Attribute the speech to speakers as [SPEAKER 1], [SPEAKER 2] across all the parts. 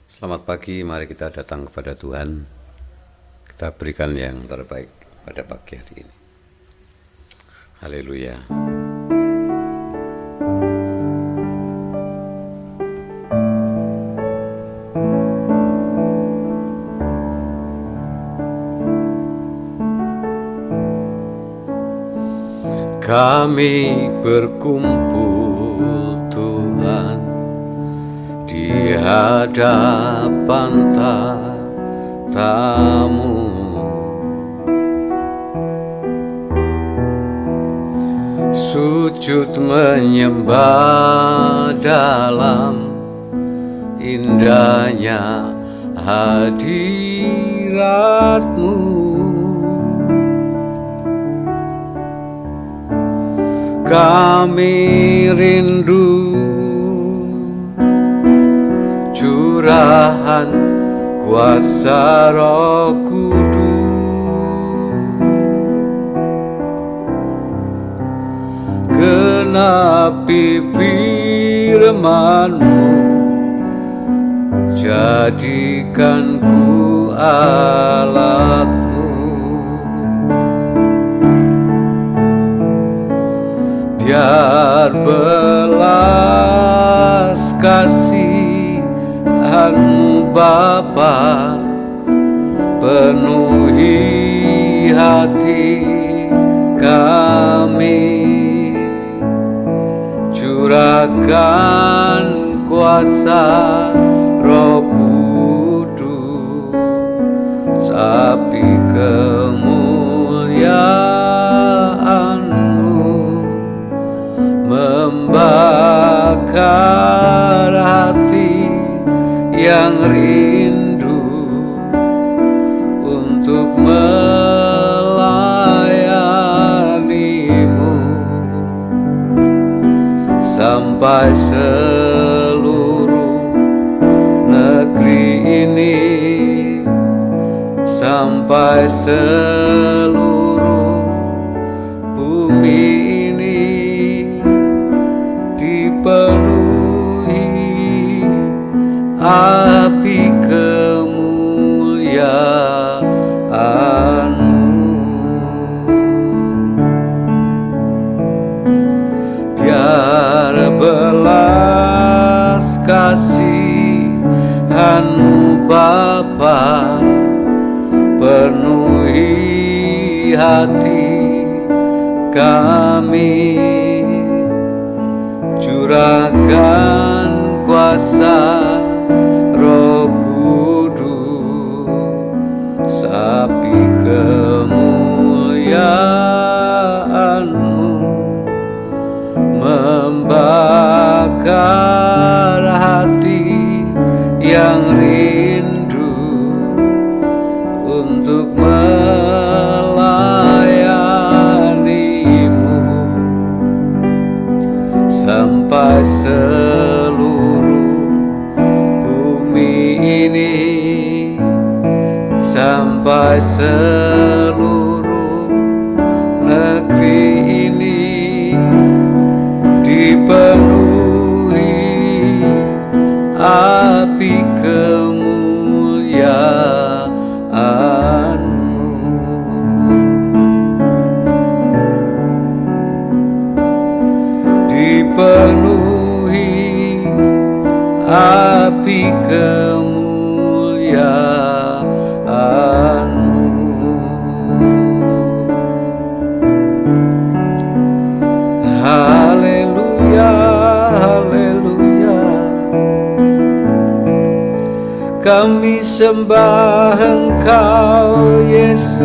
[SPEAKER 1] Selamat pagi, mari kita datang kepada Tuhan. Kita berikan yang terbaik pada pagi hari ini. Haleluya. Kami berkumpul Tuhan di hadapan tatamu, sujud menyembah dalam indahnya hadirat-Mu. Kami rindu curahan kuasa Roh Kudus, genapi firman-Mu, jadikan ku alat-Mu. Biar belas kasihan-Mu Bapa penuhi hati kami, curahkan kuasa Roh Kudus, api kemuliaan-Mu membakar hati yang rindu untuk melayani-Mu, sampai seluruh negeri ini, sampai seluruh bumi ini dipenuhi api kemuliaan-Mu. Biar belas kasihan-Mu Bapa penuhi hati kami, curahkan kuasa Roh Kudus, api kemuliaan-Mu membakar hati yang rindu untuk melayani-Mu, sampai seluruh bumi ini, sampai seluruh negeri ini dipenuhi api kemuliaan-Mu. Dipenuhi api kemuliaan-Mu. Haleluya, haleluya. Kami sembah Engkau Yesus,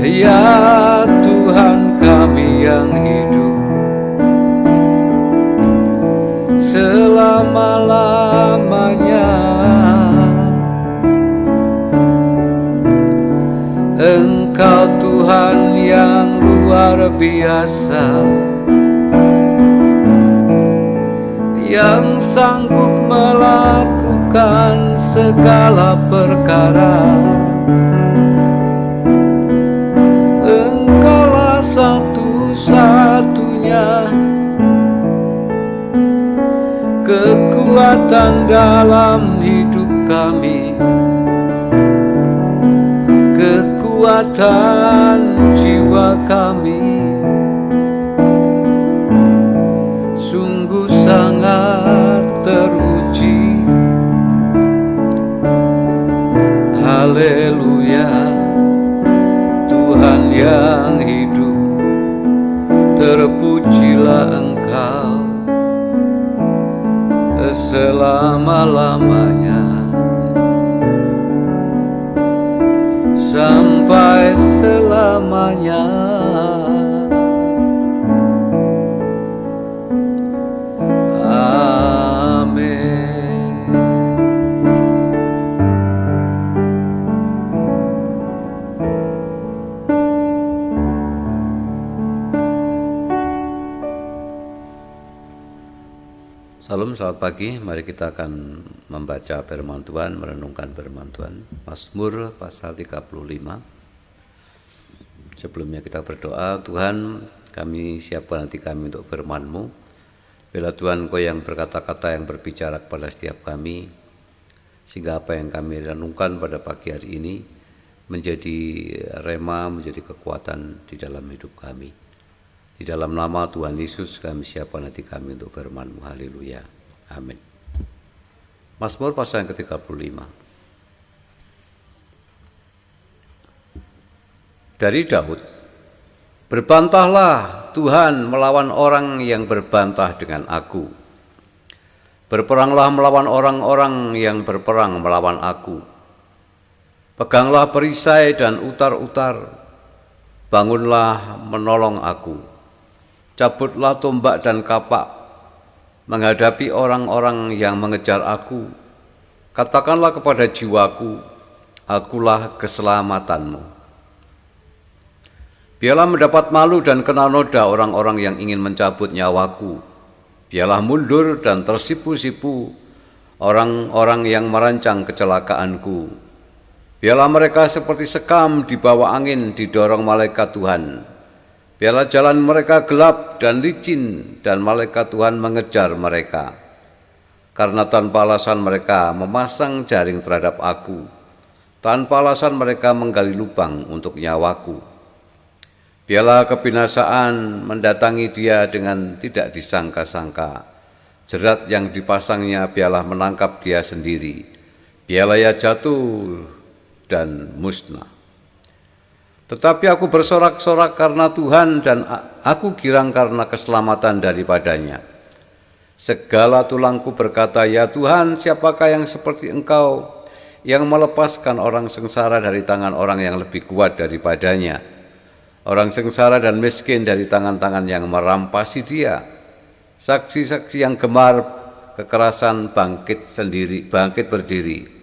[SPEAKER 1] ya Tuhan kami yang hidup selama-lamanya. Engkau Tuhan yang luar biasa, yang sanggup melakukan segala perkara. Engkaulah satu-satunya kekuatan dalam hidup kami, kekuatan jiwa kami sungguh sangat teruji. Haleluya, Tuhan yang hidup, terpujilah Engkau selama-lamanya, sampai selamanya. Salam, selamat pagi. Mari kita akan membaca firman Tuhan, merenungkan firman Tuhan. Mazmur pasal 35. Sebelumnya kita berdoa. Tuhan, kami siapkan hati kami untuk firman-Mu. Bila Tuhan, Kau yang berkata-kata, yang berbicara kepada setiap kami, sehingga apa yang kami renungkan pada pagi hari ini menjadi rema, menjadi kekuatan di dalam hidup kami. Di dalam nama Tuhan Yesus kami siapkan hati kami untuk firman-Mu. Haleluya. Amin. Mazmur pasal yang ke-35. Dari Daud. Berbantahlah Tuhan melawan orang yang berbantah dengan aku. Berperanglah melawan orang-orang yang berperang melawan aku. Peganglah perisai dan utar-utar. Bangunlah menolong aku. Cabutlah tombak dan kapak, menghadapi orang-orang yang mengejar aku. Katakanlah kepada jiwaku, akulah keselamatanmu. Biarlah mendapat malu dan kena noda orang-orang yang ingin mencabut nyawaku. Biarlah mundur dan tersipu-sipu orang-orang yang merancang kecelakaanku. Biarlah mereka seperti sekam di bawah angin didorong malaikat Tuhan. Biarlah jalan mereka gelap dan licin, dan malaikat Tuhan mengejar mereka. Karena tanpa alasan mereka memasang jaring terhadap aku. Tanpa alasan mereka menggali lubang untuk nyawaku. Biarlah kebinasaan mendatangi dia dengan tidak disangka-sangka. Jerat yang dipasangnya biarlah menangkap dia sendiri. Biarlah ia jatuh dan musnah. Tetapi aku bersorak-sorak karena Tuhan, dan aku girang karena keselamatan daripadanya. Segala tulangku berkata, ya Tuhan, siapakah yang seperti Engkau, yang melepaskan orang sengsara dari tangan orang yang lebih kuat daripadanya, orang sengsara dan miskin dari tangan-tangan yang merampasi dia, saksi-saksi yang gemar kekerasan bangkit berdiri.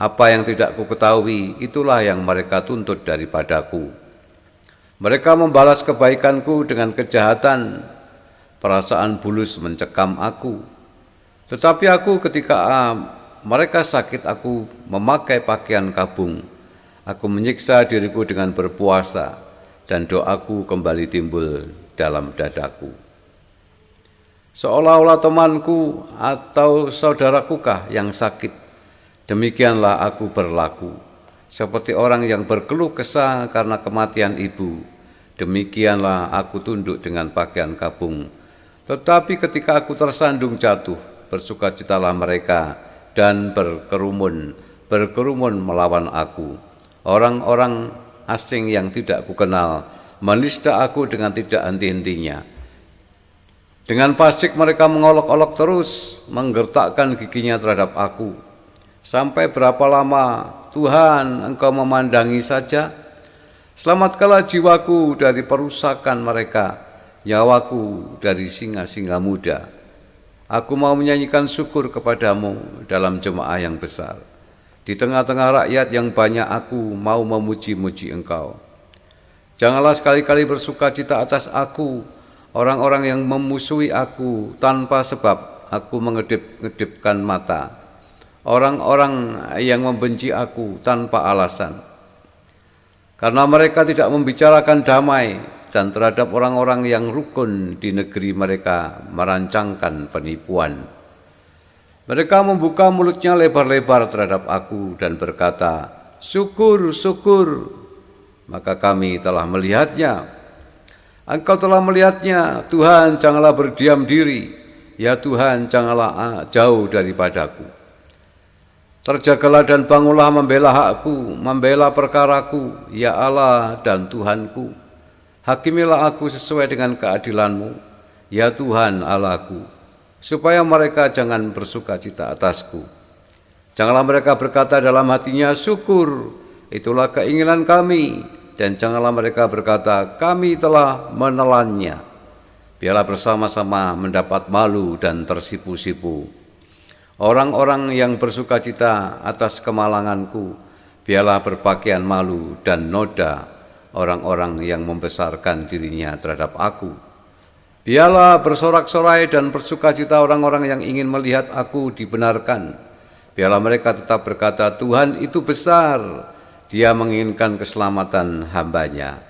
[SPEAKER 1] Apa yang tidak kuketahui, itulah yang mereka tuntut daripadaku. Mereka membalas kebaikanku dengan kejahatan, perasaan bulus mencekam aku. Tetapi aku ketika mereka sakit, aku memakai pakaian kabung. Aku menyiksa diriku dengan berpuasa, dan doaku kembali timbul dalam dadaku. Seolah-olah temanku atau saudarakukah yang sakit, demikianlah aku berlaku, seperti orang yang berkeluh kesah karena kematian ibu. Demikianlah aku tunduk dengan pakaian kabung. Tetapi ketika aku tersandung jatuh, bersukacitalah mereka dan berkerumun melawan aku. Orang-orang asing yang tidak kukenal menista aku dengan tidak henti-hentinya. Dengan fasik mereka mengolok-olok terus, menggertakkan giginya terhadap aku. Sampai berapa lama Tuhan Engkau memandangi saja? Selamatkanlah jiwaku dari perusakan mereka, nyawaku dari singa-singa muda. Aku mau menyanyikan syukur kepadamu dalam jemaah yang besar. Di tengah-tengah rakyat yang banyak aku mau memuji-muji Engkau. Janganlah sekali-kali bersukacita atas aku, orang-orang yang memusuhi aku tanpa sebab. Aku mengedip-ngedipkan mata. Orang-orang yang membenci aku tanpa alasan. Karena mereka tidak membicarakan damai, dan terhadap orang-orang yang rukun di negeri mereka merancangkan penipuan. Mereka membuka mulutnya lebar-lebar terhadap aku dan berkata, syukur, syukur. Maka kami telah melihatnya. Engkau telah melihatnya, Tuhan, janganlah berdiam diri. Ya Tuhan, janganlah jauh daripadaku. Terjagalah dan bangunlah membela hakku, membela perkaraku, ya Allah dan Tuhanku. Hakimilah aku sesuai dengan keadilan-Mu, ya Tuhan Allahku, supaya mereka jangan bersuka cita atasku. Janganlah mereka berkata dalam hatinya, syukur, itulah keinginan kami. Dan janganlah mereka berkata, kami telah menelannya. Biarlah bersama-sama mendapat malu dan tersipu-sipu. Orang-orang yang bersuka cita atas kemalanganku, biarlah berpakaian malu dan noda orang-orang yang membesarkan dirinya terhadap aku. Biarlah bersorak-sorai dan bersuka cita orang-orang yang ingin melihat aku dibenarkan. Biarlah mereka tetap berkata, Tuhan itu besar, Dia menginginkan keselamatan hamba-Nya.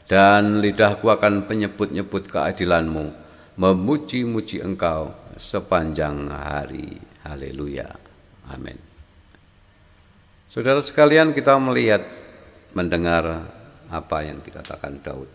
[SPEAKER 1] Dan lidahku akan menyebut-nyebut keadilan-Mu, memuji-muji Engkau sepanjang hari. Haleluya. Amin. Saudara sekalian, kita melihat, mendengar apa yang dikatakan Daud.